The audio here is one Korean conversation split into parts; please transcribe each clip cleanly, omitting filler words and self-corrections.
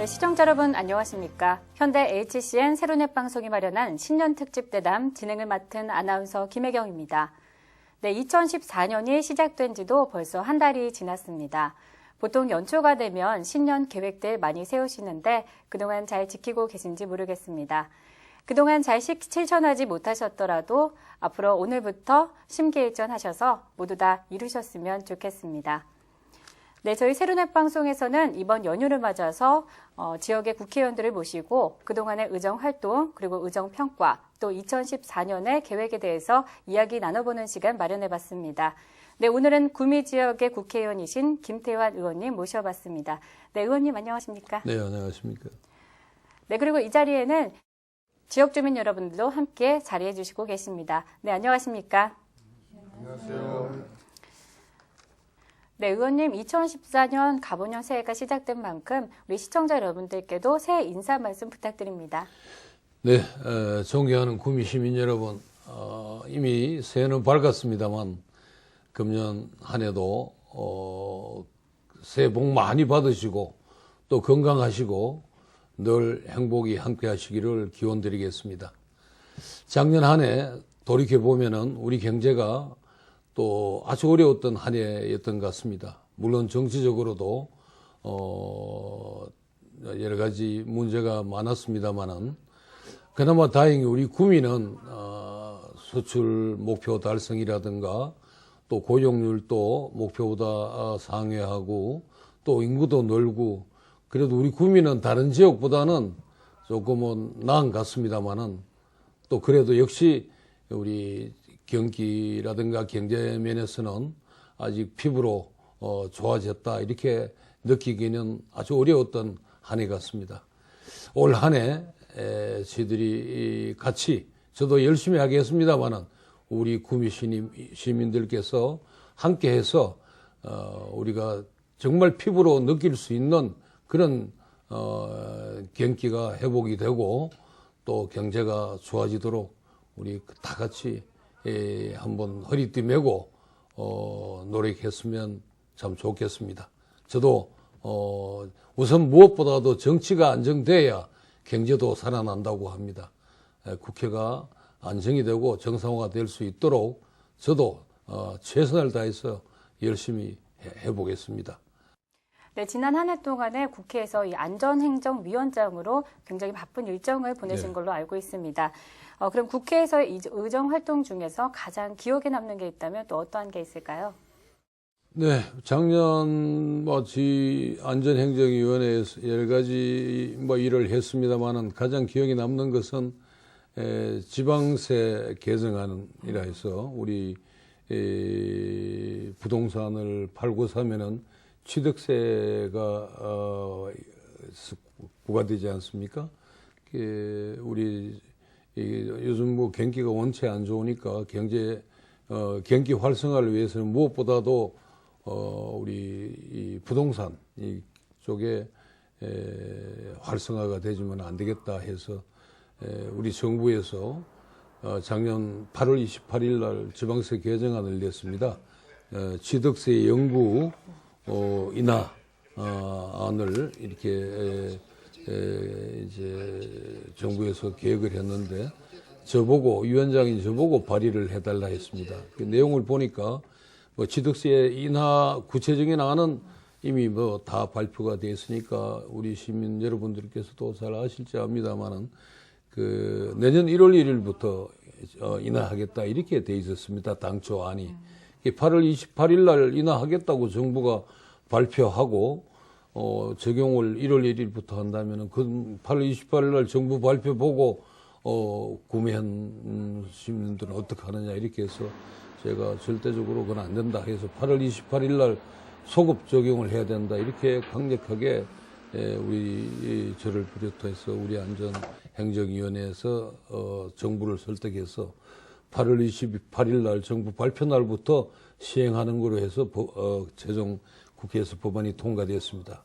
네, 시청자 여러분 안녕하십니까? 현대 HCN 세로넷 방송이 마련한 신년 특집 대담 진행을 맡은 아나운서 김혜경입니다. 네, 2014년이 시작된 지도 벌써 한 달이 지났습니다. 보통 연초가 되면 신년 계획들 많이 세우시는데 그동안 잘 지키고 계신지 모르겠습니다. 그동안 잘 실천하지 못하셨더라도 앞으로 오늘부터 심기일전하셔서 모두 다 이루셨으면 좋겠습니다. 네, 저희 세로넷 방송에서는 이번 연휴를 맞아서 지역의 국회의원들을 모시고 그동안의 의정활동 그리고 의정평가 또 2014년의 계획에 대해서 이야기 나눠보는 시간 마련해봤습니다. 네, 오늘은 구미 지역의 국회의원이신 김태환 의원님 모셔봤습니다. 네, 의원님 안녕하십니까? 네, 안녕하십니까? 네, 그리고 이 자리에는 지역 주민 여러분들도 함께 자리해 주시고 계십니다. 네, 안녕하십니까? 안녕하세요. 네, 의원님 2014년 갑오년 새해가 시작된 만큼 우리 시청자 여러분들께도 새해 인사 말씀 부탁드립니다. 네, 존경하는 구미 시민 여러분, 이미 새해는 밝았습니다만 금년 한 해도 새해 복 많이 받으시고 또 건강하시고 늘 행복이 함께 하시기를 기원드리겠습니다. 작년 한 해 돌이켜보면은 우리 경제가 또 아주 어려웠던 한 해였던 것 같습니다. 물론 정치적으로도 여러 가지 문제가 많았습니다만은 그나마 다행히 우리 구미는 수출 목표 달성이라든가 또 고용률도 목표보다 상회하고 또 인구도 늘고 그래도 우리 구미는 다른 지역보다는 조금은 나은 것 같습니다만은 또 그래도 역시 우리 경기라든가 경제 면에서는 아직 피부로 좋아졌다 이렇게 느끼기는 아주 어려웠던 한 해 같습니다. 올 한 해 저희들이 같이 저도 열심히 하겠습니다만은 우리 구미 시민들께서 함께해서 우리가 정말 피부로 느낄 수 있는 그런 경기가 회복이 되고 또 경제가 좋아지도록 우리 다 같이 한번 허리띠 메고 노력했으면 참 좋겠습니다. 저도 우선 무엇보다도 정치가 안정돼야 경제도 살아난다고 합니다. 국회가 안정이 되고 정상화가 될 수 있도록 저도 최선을 다해서 열심히 해보겠습니다. 네, 지난 한 해 동안에 국회에서 이 안전행정위원장으로 굉장히 바쁜 일정을 보내신 걸로 알고 있습니다. 그럼 국회에서의 의정 활동 중에서 가장 기억에 남는 게 있다면 또 어떠한 게 있을까요? 네, 작년 안전행정위원회에서 여러 가지 일을 했습니다만은 가장 기억에 남는 것은 지방세 개정안이라 해서 우리 부동산을 팔고 사면은 취득세가 부과되지 않습니까? 우리 요즘 뭐 경기가 원체 안 좋으니까 경기 활성화를 위해서는 무엇보다도 우리 이 부동산 이쪽에 활성화가 되지면 안 되겠다 해서 우리 정부에서 작년 8월 28일 날 지방세 개정안을 냈습니다. 취득세 영구 인하 안을 이렇게 이제 정부에서 계획을 했는데 위원장이 저보고 발의를 해달라 했습니다. 그 내용을 보니까 뭐 취득세 인하 구체적인 안은 이미 뭐 다 발표가 되어 있으니까 우리 시민 여러분들께서도 잘 아실지 압니다만은 그 내년 1월 1일부터 인하하겠다 이렇게 돼 있었습니다. 당초 안이 8월 28일 날 인하하겠다고 정부가 발표하고 적용을 1월 1일부터 한다면은 그 8월 28일 날 정부 발표 보고 구매한 시민들은 어떻게 하느냐 이렇게 해서 제가 절대적으로 그건 안 된다 해서 8월 28일 날 소급 적용을 해야 된다 이렇게 강력하게 우리 저를 비롯해서 우리 안전행정위원회에서 정부를 설득해서 8월 28일 날 정부 발표 날부터 시행하는 거로 해서 최종 국회에서 법안이 통과되었습니다.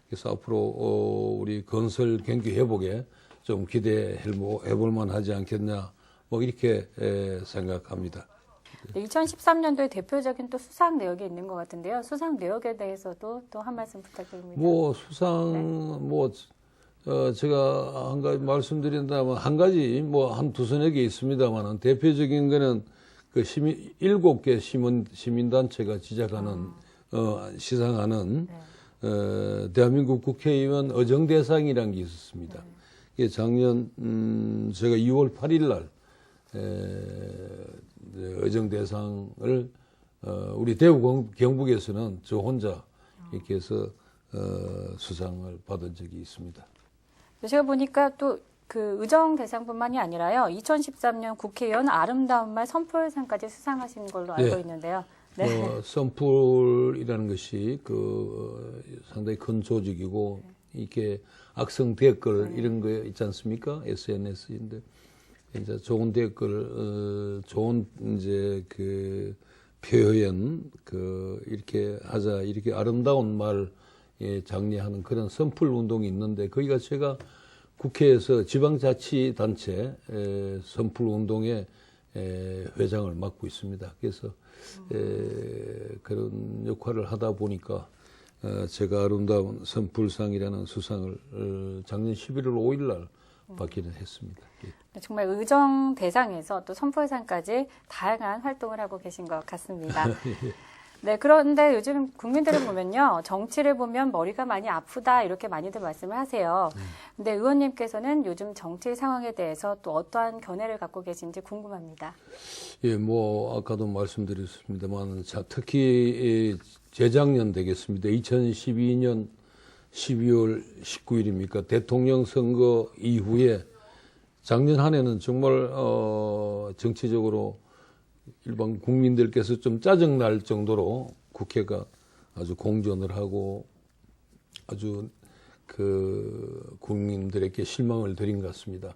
그래서 앞으로 우리 건설 경기 회복에 좀 기대해볼 만하지 않겠냐 뭐 이렇게 생각합니다. 네, 2013년도에 대표적인 또 수상 내역이 있는 것 같은데요. 수상 내역에 대해서도 또 한 말씀 부탁드립니다. 뭐 수상 네. 뭐 제가 한 가지 말씀드린다면, 한 가지, 뭐, 한 두서너 개 있습니다만, 대표적인 거는 그 7개 시민단체가 지적하는, 시상하는, 대한민국 국회의원 어정대상이라는 게 있었습니다. 이게 작년, 제가 2월 8일 날, 어정대상을, 우리 대구 경북에서는 저 혼자 이렇게 해서, 수상을 받은 적이 있습니다. 제가 보니까 또 그 의정 대상뿐만이 아니라요. 2013년 국회의원 아름다운 말 선풀상까지 수상하신 걸로 알고 네. 있는데요. 네. 선풀이라는 것이 상당히 큰 조직이고 이렇게 악성 댓글 이런 거 있지 않습니까? SNS인데 이제 좋은 댓글, 좋은 이제 그 표현 이렇게 하자 이렇게 아름다운 말 장려하는 그런 선풀 운동이 있는데 거기가 제가 국회에서 지방자치단체 선풀 운동의 회장을 맡고 있습니다. 그래서 그런 역할을 하다 보니까 제가 아름다운 선풀상이라는 수상을 작년 11월 5일 날 받기는 했습니다. 정말 의정 대상에서 또 선풀상까지 다양한 활동을 하고 계신 것 같습니다. 네, 그런데 요즘 국민들을 보면요. 정치를 보면 머리가 많이 아프다 이렇게 많이들 말씀을 하세요. 근데 의원님께서는 요즘 정치 상황에 대해서 또 어떠한 견해를 갖고 계신지 궁금합니다. 예, 뭐 아까도 말씀드렸습니다만 특히 재작년 되겠습니다. 2012년 12월 19일입니까? 대통령 선거 이후에 작년 한 해는 정말 정치적으로 일반 국민들께서 좀 짜증날 정도로 국회가 아주 공전을 하고 아주 국민들에게 실망을 드린 것 같습니다.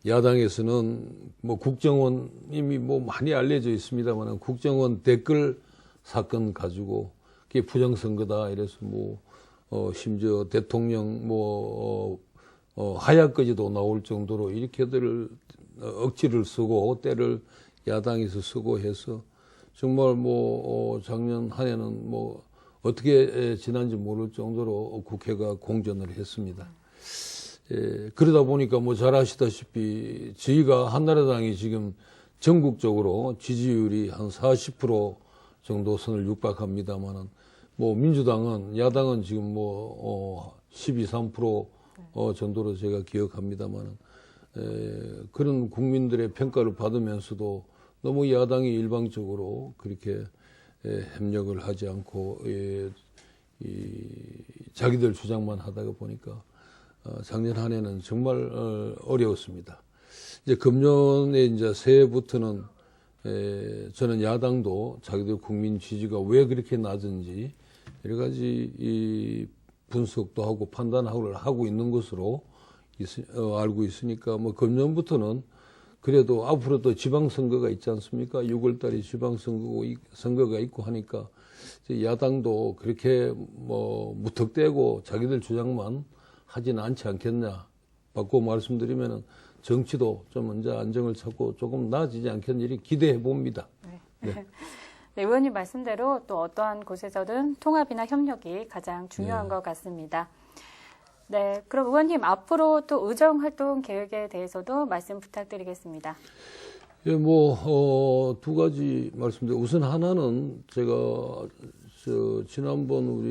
야당에서는 뭐 국정원 이미 뭐 많이 알려져 있습니다만 국정원 댓글 사건 가지고 그게 부정선거다 이래서 심지어 대통령 하야까지도 나올 정도로 이렇게들 억지를 쓰고 때를 야당에서 쓰고 해서 정말 작년 한 해는 어떻게 지난지 모를 정도로 국회가 공전을 했습니다. 그러다 보니까 잘 아시다시피 저희가 한나라당이 지금 전국적으로 지지율이 한 40% 정도 선을 육박합니다만은 민주당은 야당은 지금 12, 3% 정도로 제가 기억합니다만은 그런 국민들의 평가를 받으면서도 너무 야당이 일방적으로 그렇게 협력을 하지 않고 자기들 주장만 하다가 보니까 작년 한 해는 정말 어려웠습니다. 이제 금년에 이제 새해부터는 저는 야당도 자기들 국민 지지가 왜 그렇게 낮은지 여러 가지 분석도 하고 판단을 하고 있는 것으로 알고 있으니까 금년부터는 그래도 앞으로 또 지방선거가 있지 않습니까? 6월 달에 지방선거가 있고 하니까 야당도 그렇게 무턱대고 자기들 주장만 하지는 않지 않겠냐. 바꿔 말씀드리면은 정치도 좀 이제 안정을 찾고 조금 나아지지 않겠냐 이렇게 기대해 봅니다. 네. 네, 의원님 말씀대로 또 어떠한 곳에서든 통합이나 협력이 가장 중요한 것 같습니다. 네, 그럼 의원님 앞으로 또 의정 활동 계획에 대해서도 말씀 부탁드리겠습니다. 예, 두 가지 말씀드려. 우선 하나는 제가 지난번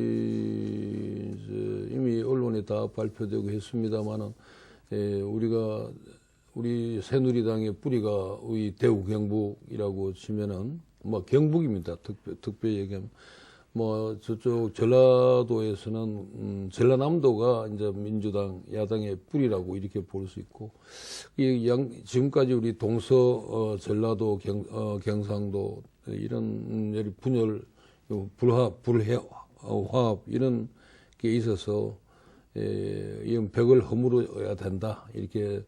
이미 언론에 다 발표되고 했습니다만은 우리 새누리당의 뿌리가 우리 대구 경북이라고 치면은 경북입니다. 특별히 얘기하면. 저쪽 전라도에서는 전라남도가 이제 민주당 야당의 뿌리라고 이렇게 볼 수 있고 지금까지 우리 동서 전라도 경상도 이런 분열 불화합 이런 게 있어서 이건 벽을 허물어야 된다 이렇게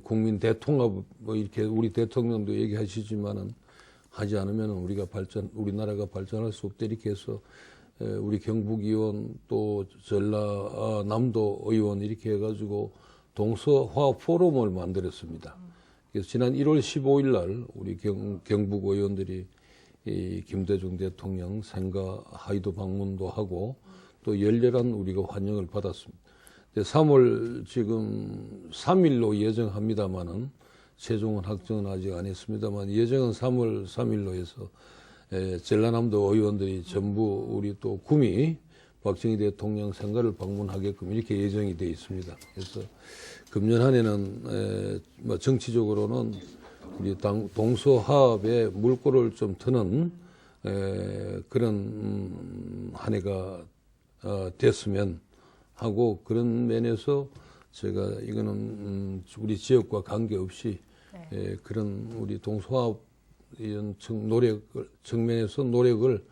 국민 대통합 이렇게 우리 대통령도 얘기하시지만은 하지 않으면 우리나라가 발전할 수 없다 이렇게 해서 우리 경북 의원 또 전라남도 의원 이렇게 해가지고 동서 화합 포럼을 만들었습니다. 그래서 지난 1월 15일 날 우리 경북 의원들이 김대중 대통령 생가 하이도 방문도 하고 또 열렬한 우리가 환영을 받았습니다. 3월 지금 3일로 예정합니다만은 최종은 확정은 아직 안 했습니다만 예정은 3월 3일로 해서 전라남도 의원들이 전부 우리 또 구미 박정희 대통령 생가를 방문하게끔 이렇게 예정이 되어 있습니다. 그래서 금년 한 해는 뭐 정치적으로는 우리 동서화합에 물꼬를 좀 트는 그런 한 해가 됐으면 하고 그런 면에서 제가 이거는 우리 지역과 관계없이 그런 우리 동서화합 이런 노력을 정면에서 노력을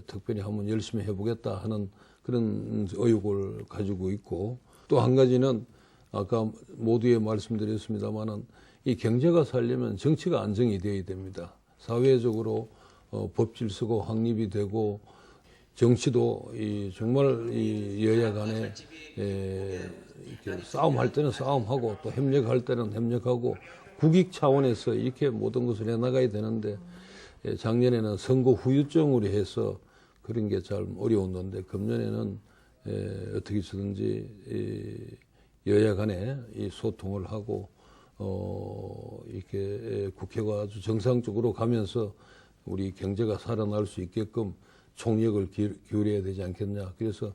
특별히 한번 열심히 해보겠다 하는 그런 의욕을 가지고 있고 또 한 가지는 아까 모두에 말씀드렸습니다만은 이 경제가 살려면 정치가 안정이 되어야 됩니다. 사회적으로 법 질서가 확립이 되고 정치도 정말 이 여야 간에 이렇게 싸움할 때는 싸움하고 또 협력할 때는 협력하고 국익 차원에서 이렇게 모든 것을 해나가야 되는데 작년에는 선거 후유증으로 해서 그런 게 잘 어려웠는데 금년에는 어떻게 해서든지 여야 간에 이 소통을 하고 이렇게 국회가 아주 정상적으로 가면서 우리 경제가 살아날 수 있게끔 총력을 기울여야 되지 않겠냐. 그래서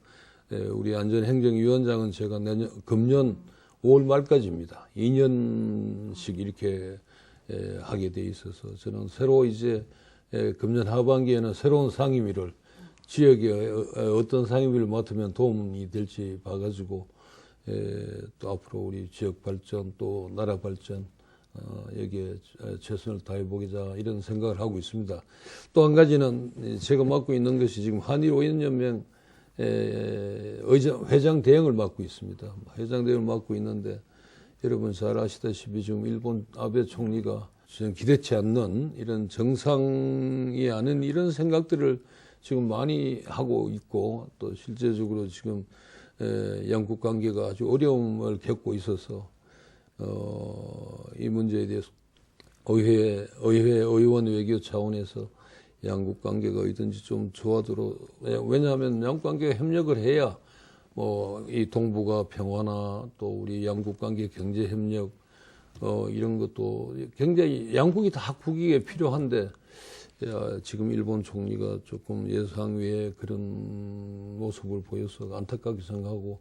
우리 안전행정위원장은 제가 금년 5월 말까지입니다. 2년씩 이렇게 하게 돼 있어서 저는 새로 이제 금년 하반기에는 새로운 상임위를 지역에 어떤 상임위를 맡으면 도움이 될지 봐가지고 또 앞으로 우리 지역 발전 또 나라 발전 여기에 최선을 다해보자 이런 생각을 하고 있습니다. 또 한 가지는 제가 맡고 있는 것이 지금 한일오연연맹 회장 대행을 맡고 있습니다. 회장 대행을 맡고 있는데 여러분 잘 아시다시피 지금 일본 아베 총리가 기대치 않는 이런 정상이 아닌 이런 생각들을 지금 많이 하고 있고 또 실제적으로 지금 양국 관계가 아주 어려움을 겪고 있어서 이 문제에 대해서 의회 의원 외교 차원에서 양국 관계가 어디든지 좀 좋아도록 왜냐하면 양국 관계가 협력을 해야 뭐 이 동북아 평화나 또 우리 양국 관계 경제 협력 이런 것도 굉장히 양국이 다 국익에 필요한데 지금 일본 총리가 조금 예상 외에 그런 모습을 보여서 안타깝게 생각하고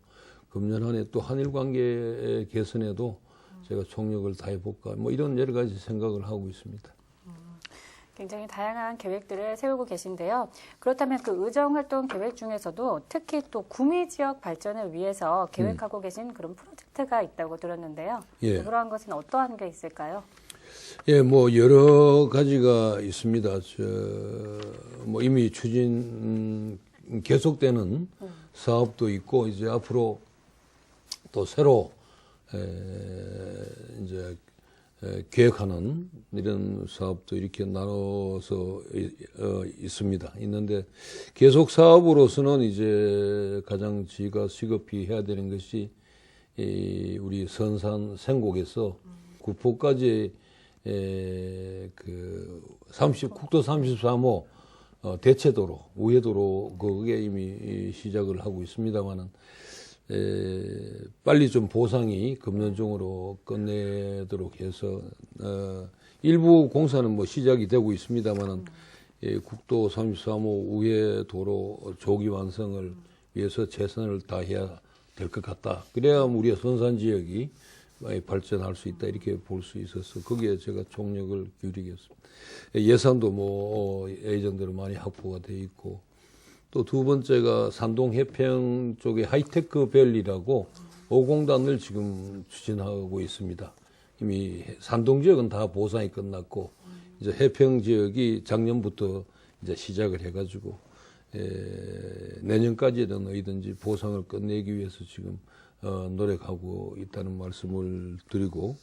금년 한 해 또 한일 관계 개선에도 제가 총력을 다해볼까 뭐 이런 여러 가지 생각을 하고 있습니다. 굉장히 다양한 계획들을 세우고 계신데요. 그렇다면 그 의정활동 계획 중에서도 특히 또 구미 지역 발전을 위해서 계획하고 계신 그런 프로젝트가 있다고 들었는데요. 예. 그러한 것은 어떠한 게 있을까요? 예, 뭐 여러 가지가 있습니다. 뭐 이미 추진 계속되는 사업도 있고 이제 앞으로 또 새로 이제 계획하는 이런 사업도 이렇게 나눠서 있습니다. 있는데 계속 사업으로서는 이제 가장 저희가 시급히 해야 되는 것이 우리 선산 생곡에서 구포까지 국도 33호 대체도로 우회도로 그게 이미 시작을 하고 있습니다만은 빨리 좀 보상이 금년 중으로 끝내도록 해서 일부 공사는 뭐 시작이 되고 있습니다만은 국도 33호 우회도로 조기 완성을 위해서 최선을 다해야 될 것 같다. 그래야 우리 선산 지역이 많이 발전할 수 있다 이렇게 볼 수 있어서 거기에 제가 총력을 기울이겠습니다. 예산도 뭐 예전대로 많이 확보가 돼 있고 또 두 번째가 산동 해평 쪽에 하이테크 밸리라고 5공단을 지금 추진하고 있습니다. 이미 산동 지역은 다 보상이 끝났고 이제 해평 지역이 작년부터 이제 시작을 해가지고 내년까지는 어디든지 보상을 끝내기 위해서 지금 노력하고 있다는 말씀을 드리고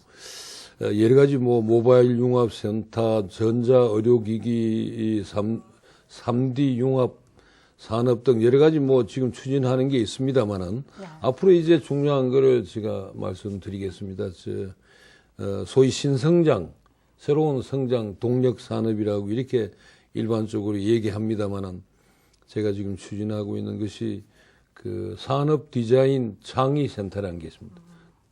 여러 가지 뭐 모바일 융합센터, 전자 의료기기 3D 융합 산업 등 여러 가지 뭐 지금 추진하는 게 있습니다만은 앞으로 이제 중요한 거를 제가 말씀드리겠습니다. 소위 신성장, 새로운 성장 동력 산업이라고 이렇게 일반적으로 얘기합니다만은 제가 지금 추진하고 있는 것이 그 산업 디자인 창의 센터라는 게 있습니다.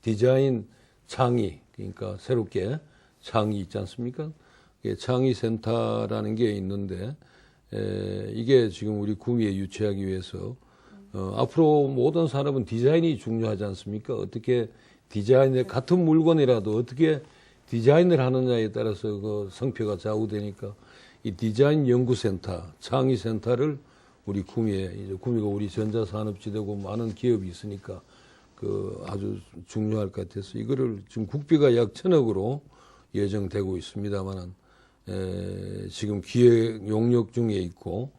디자인 창의, 그러니까 새롭게 창의 있지 않습니까? 창의 센터라는 게 있는데, 이게 지금 우리 구미에 유치하기 위해서 앞으로 모든 산업은 디자인이 중요하지 않습니까? 어떻게 디자인을 같은 물건이라도 어떻게 디자인을 하느냐에 따라서 그 성표가 좌우되니까 이 디자인 연구센터, 창의센터를 우리 구미에, 이제 구미가 우리 전자산업지대고 많은 기업이 있으니까 그 아주 중요할 것 같아서 이거를 지금 국비가 약 1,000억으로 예정되고 있습니다만은 지금 기획 용역 중에 있고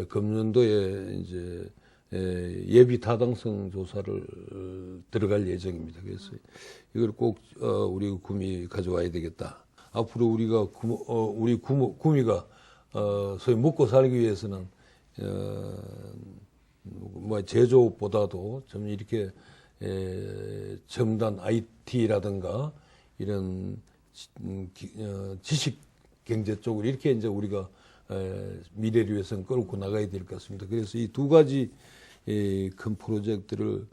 금년도에 이제 예비 타당성 조사를 들어갈 예정입니다. 그래서 이걸 꼭 우리 구미 가져와야 되겠다. 앞으로 우리가 우리 구미가 소위 먹고 살기 위해서는 뭐 제조업보다도 좀 이렇게 첨단 IT라든가 이런 지식 경제 쪽으로 이렇게 이제 우리가 미래를 위해서는 끌고 나가야 될 것 같습니다. 그래서 이 두 가지 큰 프로젝트를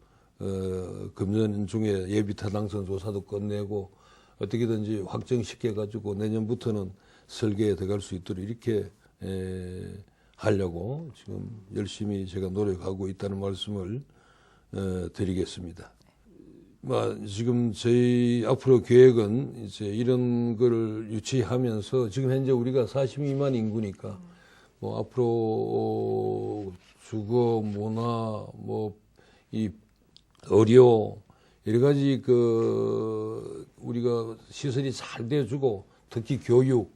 금년 중에 예비 타당성 조사도 끝내고 어떻게든지 확정시켜 가지고 내년부터는 설계에 들어갈 수 있도록 이렇게 하려고 지금 열심히 제가 노력하고 있다는 말씀을 드리겠습니다. 지금 저희 앞으로 계획은 이제 이런 걸 유치하면서 지금 현재 우리가 42만 인구니까 뭐 앞으로 주거, 문화, 뭐 이 의료 여러 가지 그 우리가 시설이 잘 돼주고 특히 교육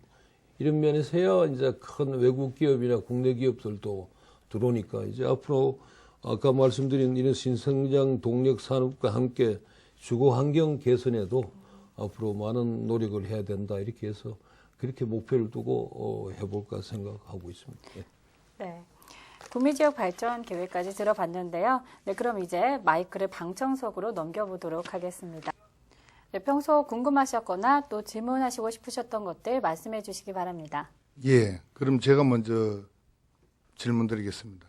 이런 면에서야 이제 큰 외국 기업이나 국내 기업들도 들어오니까 이제 앞으로 아까 말씀드린 이런 신성장 동력 산업과 함께 주거 환경 개선에도 앞으로 많은 노력을 해야 된다 이렇게 해서 그렇게 목표를 두고 해볼까 생각하고 있습니다. 네. 구미지역 발전 계획까지 들어봤는데요. 네, 그럼 이제 마이크를 방청석으로 넘겨보도록 하겠습니다. 네, 평소 궁금하셨거나 또 질문하시고 싶으셨던 것들 말씀해 주시기 바랍니다. 예, 그럼 제가 먼저 질문 드리겠습니다.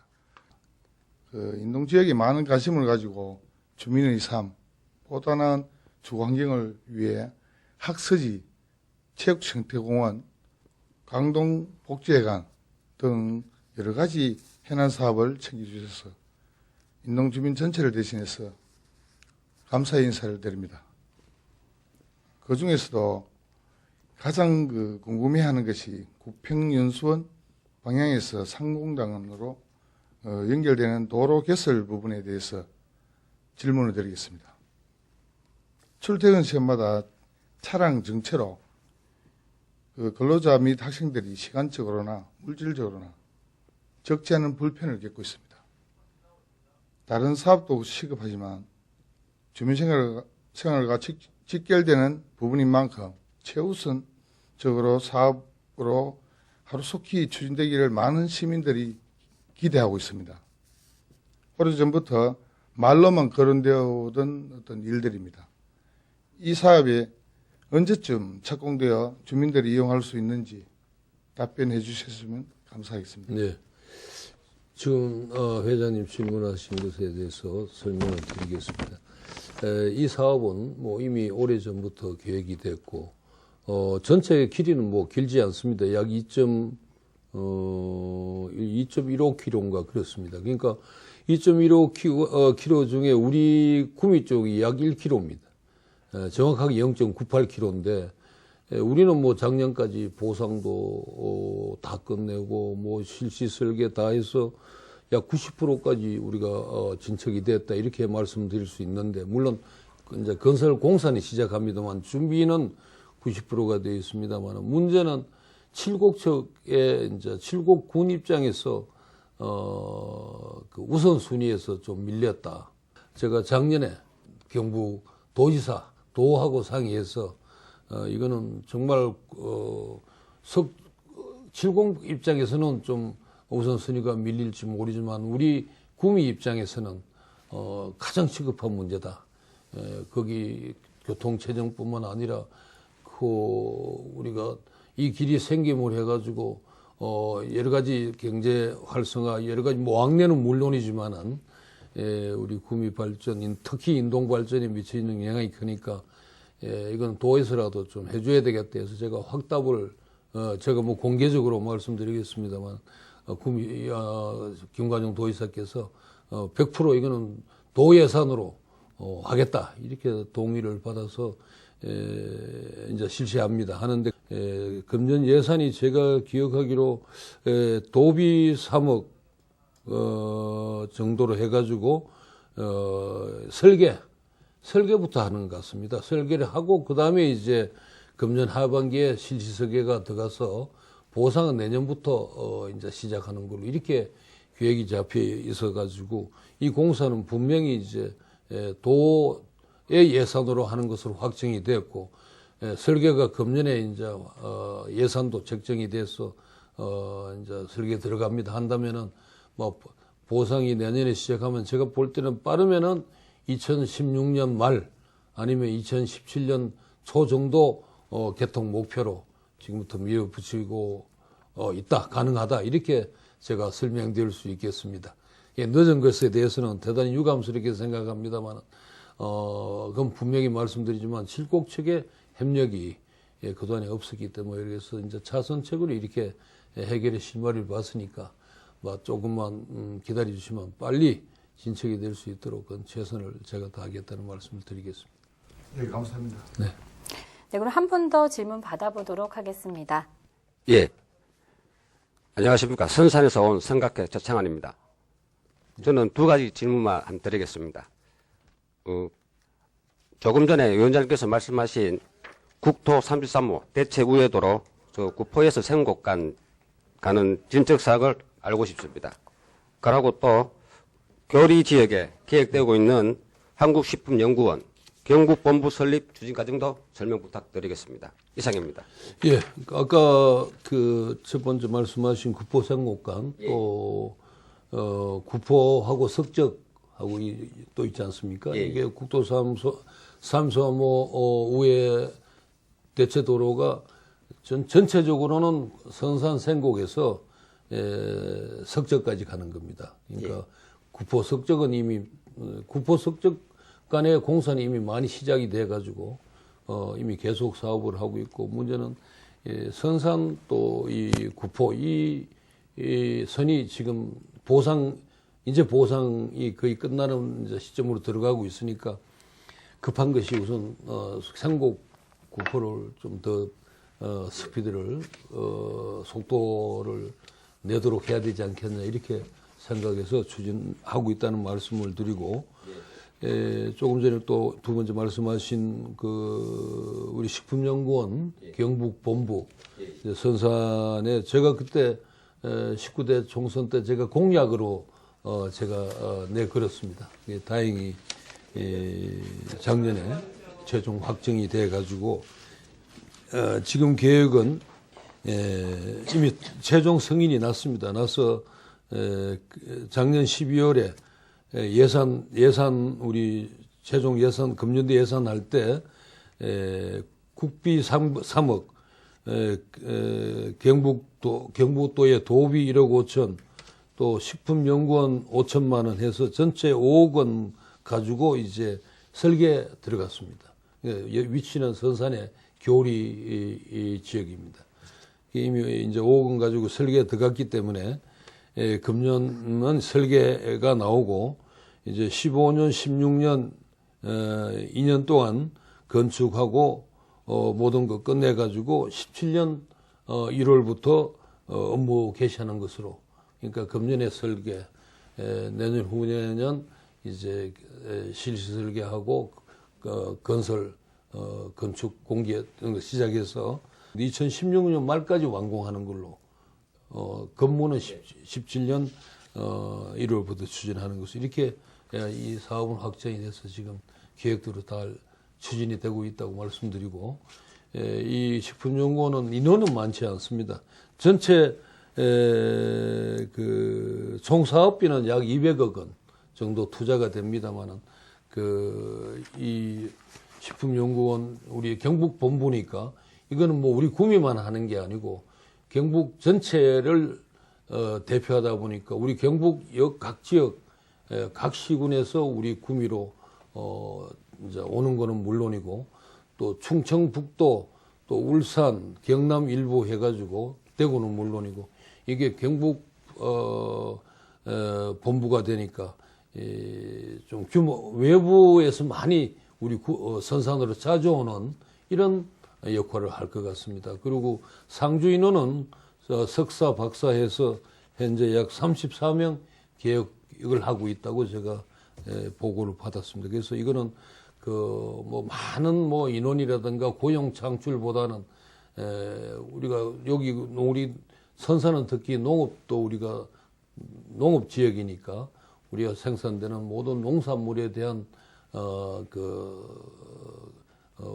인동지역에 많은 관심을 가지고 주민의 삶, 보다는 주거환경을 위해 학서지, 체육생태공원, 강동복지회관 등 여러 가지 현안 사업을 챙겨주셔서 인동주민 전체를 대신해서 감사의 인사를 드립니다. 그 중에서도 가장 궁금해하는 것이 구평연수원 방향에서 상공당으로 연결되는 도로 개설 부분에 대해서 질문을 드리겠습니다. 출퇴근 시간마다 차량 정체로 근로자 및 학생들이 시간적으로나 물질적으로나 적지 않은 불편을 겪고 있습니다. 다른 사업도 시급하지만 주민생활과 직결되는 부분인 만큼 최우선적으로 사업으로 하루속히 추진되기를 많은 시민들이 기대하고 있습니다. 오래전부터 말로만 거론되어 오던 어떤 일들입니다. 이 사업이 언제쯤 착공되어 주민들이 이용할 수 있는지 답변해 주셨으면 감사하겠습니다. 네. 지금 회장님 질문하신 것에 대해서 설명을 드리겠습니다. 이 사업은 뭐 이미 오래전부터 계획이 됐고 전체 길이는 뭐 길지 않습니다. 약 2.15km인가 그렇습니다. 그러니까 2.15km 중에 우리 구미 쪽이 약 1km입니다. 정확하게 0.98km인데 우리는 뭐 작년까지 보상도 다 끝내고 뭐 실시 설계 다 해서 약 90%까지 우리가 진척이 됐다 이렇게 말씀드릴 수 있는데 물론 이제 건설 공사는 시작합니다만 준비는 90%가 되어 있습니다만 문제는 칠곡척의 이제 칠곡군 입장에서 그 우선순위에서 좀 밀렸다. 제가 작년에 경북 도지사 도하고 상의해서 이거는 정말 칠곡 입장에서는 좀 우선순위가 밀릴지 모르지만 우리 구미 입장에서는 가장 시급한 문제다. 거기 교통체증뿐만 아니라 우리가 이 길이 생김을 해가지고 여러 가지 경제 활성화, 여러 가지 뭐 왕래는 물론이지만은 우리 구미 발전, 특히 인동 발전에 미치는 영향이 크니까 이건 도에서라도 좀 해줘야 되겠다 해서 제가 확답을 제가 뭐 공개적으로 말씀드리겠습니다만 김관영 도의사께서 100% 이거는 도 예산으로 하겠다 이렇게 동의를 받아서 이제 실시합니다. 하는데 금년 예산이 제가 기억하기로 도비 3억 정도로 해가지고 설계부터 하는 것 같습니다. 설계를 하고 그 다음에 이제 금년 하반기에 실시 설계가 들어가서 보상은 내년부터 이제 시작하는 걸로 이렇게 계획이 잡혀 있어가지고 이 공사는 분명히 이제 도의 예산으로 하는 것으로 확정이 됐고 설계가 금년에 이제 예산도 책정이 돼서 이제 설계 들어갑니다. 한다면은 뭐 보상이 내년에 시작하면 제가 볼 때는 빠르면은 2016년 말 아니면 2017년 초 정도 개통 목표로 지금부터 밀어붙이고 있다, 가능하다 이렇게 제가 설명드릴 수 있겠습니다. 늦은 것에 대해서는 대단히 유감스럽게 생각합니다만, 그건 분명히 말씀드리지만 칠곡 측의 협력이 그동안에 없었기 때문에 그래서 이제 차선책으로 이렇게 해결의 실마리를 봤으니까 조금만 기다려 주시면 빨리 진척이 될 수 있도록 그건 최선을 제가 다하겠다는 말씀을 드리겠습니다. 네, 감사합니다. 네. 네, 그럼 한 분 더 질문 받아보도록 하겠습니다. 예. 안녕하십니까. 선산에서 온 성각회 조창환입니다. 저는 두 가지 질문만 드리겠습니다. 조금 전에 위원장님께서 말씀하신 국토 33호 대체 우회도로 저 구포에서 생곡 가는 진척 사업을 알고 싶습니다. 그리고 또 교리 지역에 계획되고 있는 한국식품연구원 경북본부 설립 추진 과정도 설명 부탁드리겠습니다. 이상입니다. 예, 아까 그 첫 번째 말씀하신 구포 생곡간 또 구포하고 석적하고 또 있지 않습니까? 예. 이게 국도 335 우회 대체 도로가 전체적으로는 선산 생곡에서 석적까지 가는 겁니다. 그러니까 구포 석적은 이미 구포 석적 간의 공사는 이미 많이 시작이 돼 가지고 이미 계속 사업을 하고 있고 문제는 선산 또 이 구포 이 선이 지금 이제 보상이 거의 끝나는 이제 시점으로 들어가고 있으니까 급한 것이 우선 생곡 구포를 좀 더 스피드를 속도를 내도록 해야 되지 않겠냐 이렇게 생각해서 추진하고 있다는 말씀을 드리고 조금 전에 또 두 번째 말씀하신 우리 식품연구원 경북본부 선산에 제가 그때 19대 총선 때 제가 공약으로 제가 내걸었습니다. 다행히 작년에 최종 확정이 돼 가지고 지금 계획은 이미 최종 승인이 났습니다. 나서 작년 12월에 예산 우리 최종 예산 금년도 예산할 때 국비 3억 경북도의 도비 1억 5천 또 식품연구원 5천만 원 해서 전체 5억 원 가지고 이제 설계 들어갔습니다. 위치는 선산의 교리 지역입니다. 이미 이제 5억 원 가지고 설계 들어갔기 때문에 금년은 설계가 나오고 이제 15년, 16년 2년 동안 건축하고 모든 거 끝내가지고 17년 1월부터 업무 개시하는 것으로 그러니까 금년에 설계 내년 후年이제 실시 설계하고 건설 건축 공개 시작해서 2016년 말까지 완공하는 걸로 건물은 17년 1월부터 추진하는 것을 이렇게 이 사업은 확정이 돼서 지금 계획대로 다 추진이 되고 있다고 말씀드리고 이 식품연구원은 인원은 많지 않습니다. 전체 총 사업비는 약 200억 원 정도 투자가 됩니다만은 이 식품연구원 우리 경북 본부니까 이거는 뭐 우리 구미만 하는 게 아니고 경북 전체를 대표하다 보니까 우리 경북 각 지역 각 시군에서 우리 구미로 이제 오는 거는 물론이고 또 충청북도 또 울산, 경남 일부 해가지고 대구는 물론이고 이게 경북 본부가 되니까 좀 규모 외부에서 많이 우리 선산으로 자주 오는 이런 역할을 할 것 같습니다. 그리고 상주 인원은 석사, 박사해서 현재 약 34명 계획을 하고 있다고 제가 보고를 받았습니다. 그래서 이거는 뭐 많은 뭐 인원이라든가 고용 창출보다는 우리가 여기 우리 선산은 특히 농업도 우리가 농업 지역이니까 우리가 생산되는 모든 농산물에 대한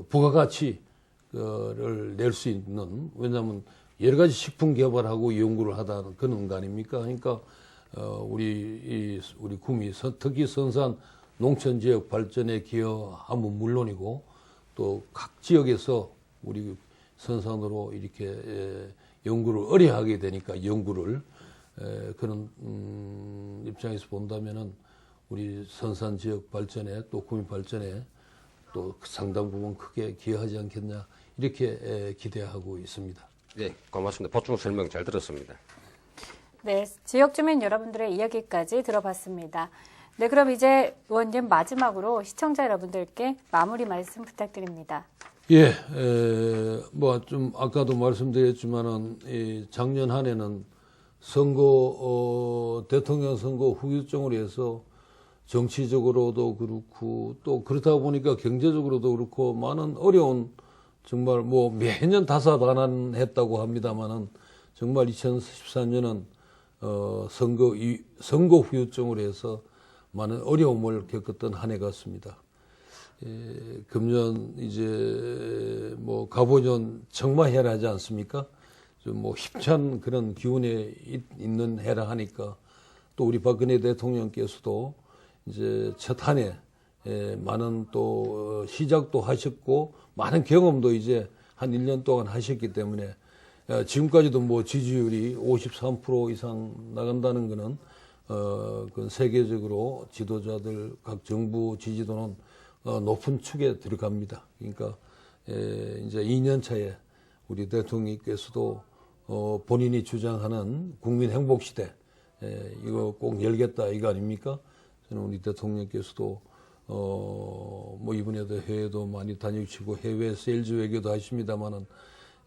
부가가치를 낼 수 있는, 왜냐하면 여러 가지 식품 개발하고 연구를 하다는 그런 거 아닙니까? 그러니까 우리 구미 특히 선산 농촌 지역 발전에 기여하면 물론이고 또 각 지역에서 우리 선산으로 이렇게 연구를 의뢰하게 되니까 연구를 그런 입장에서 본다면은 우리 선산 지역 발전에 또 구미 발전에 또 상당 부분 크게 기여하지 않겠냐 이렇게 기대하고 있습니다. 네, 고맙습니다. 보충 설명 잘 들었습니다. 네, 지역 주민 여러분들의 이야기까지 들어봤습니다. 네, 그럼 이제 의원님 마지막으로 시청자 여러분들께 마무리 말씀 부탁드립니다. 예, 뭐 좀 아까도 말씀드렸지만은 작년 한 해는 선거 대통령 선거 후유증으로 해서 정치적으로도 그렇고 또 그렇다 보니까 경제적으로도 그렇고 많은 어려운 정말 뭐 매년 다사다난했다고 합니다만은 정말 2014년은 선거 후유증으로 해서 많은 어려움을 겪었던 한 해 같습니다. 금년 이제 뭐 가보년 청마해라 하지 않습니까? 좀 뭐 힘찬 그런 기운에 있는 해라 하니까 또 우리 박근혜 대통령께서도 이제 첫 한 해 많은 또 시작도 하셨고 많은 경험도 이제 한 1년 동안 하셨기 때문에 지금까지도 뭐 지지율이 53% 이상 나간다는 거는 그 세계적으로 지도자들 각 정부 지지도는 높은 축에 들어갑니다. 그러니까 이제 2년 차에 우리 대통령께서도 본인이 주장하는 국민 행복 시대 이거 꼭 열겠다 이거 아닙니까? 저는 우리 대통령께서도 뭐 이번에도 해외도 많이 다니시고 해외 세일즈 외교도 하십니다만은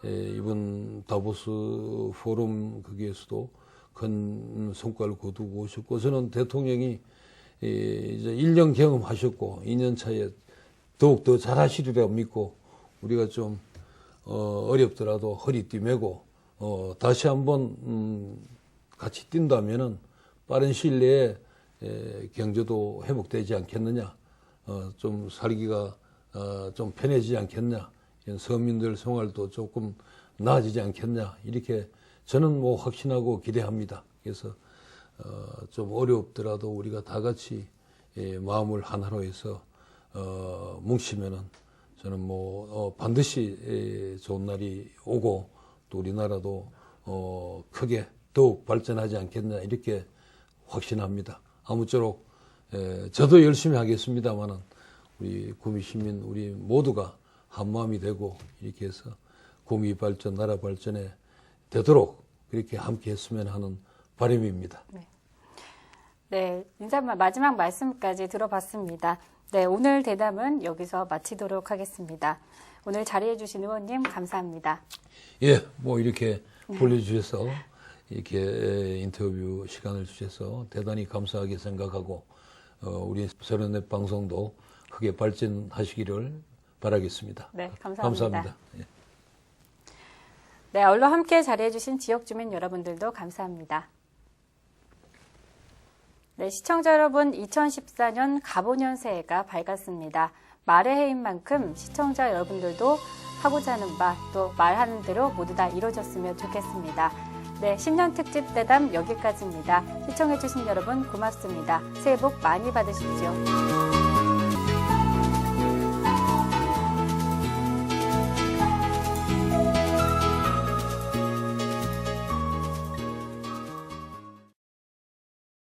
이번 다보스 포럼 거기에서도 큰 성과를 거두고 오셨고 저는 대통령이 이제 1년 경험하셨고 2년 차에 더욱 더 잘하시리라 믿고 우리가 좀 어렵더라도 허리띠 메고 다시 한번 같이 뛴다면은 빠른 시일 내에 경제도 회복되지 않겠느냐, 좀 살기가 좀 편해지지 않겠냐, 서민들 생활도 조금 나아지지 않겠냐 이렇게 저는 뭐 확신하고 기대합니다. 그래서 좀 어렵더라도 우리가 다 같이 마음을 하나로 해서 뭉치면은 저는 뭐 반드시 좋은 날이 오고 또 우리나라도 크게 더욱 발전하지 않겠냐 이렇게 확신합니다. 아무쪼록 저도 열심히 하겠습니다만은 우리 구미 시민 우리 모두가 한 마음이 되고 이렇게 해서 구미 발전 나라 발전에 되도록 그렇게 함께 했으면 하는 바람입니다. 네, 인사 마지막 말씀까지 들어봤습니다. 네, 오늘 대담은 여기서 마치도록 하겠습니다. 오늘 자리해 주신 의원님 감사합니다. 예, 뭐 이렇게 불러주셔서 이렇게 인터뷰 시간을 주셔서 대단히 감사하게 생각하고 우리 서른넷 방송도 크게 발전하시기를 바라겠습니다. 네, 감사합니다. 감사합니다. 예. 네, 언론 함께 자리해 주신 지역 주민 여러분들도 감사합니다. 네, 시청자 여러분, 2014년 갑오년 새해가 밝았습니다. 말의 해인 만큼 시청자 여러분들도 하고자 하는 바 또 말하는 대로 모두 다 이루어졌으면 좋겠습니다. 네, 신년 특집 대담 여기까지입니다. 시청해주신 여러분 고맙습니다. 새해 복 많이 받으십시오.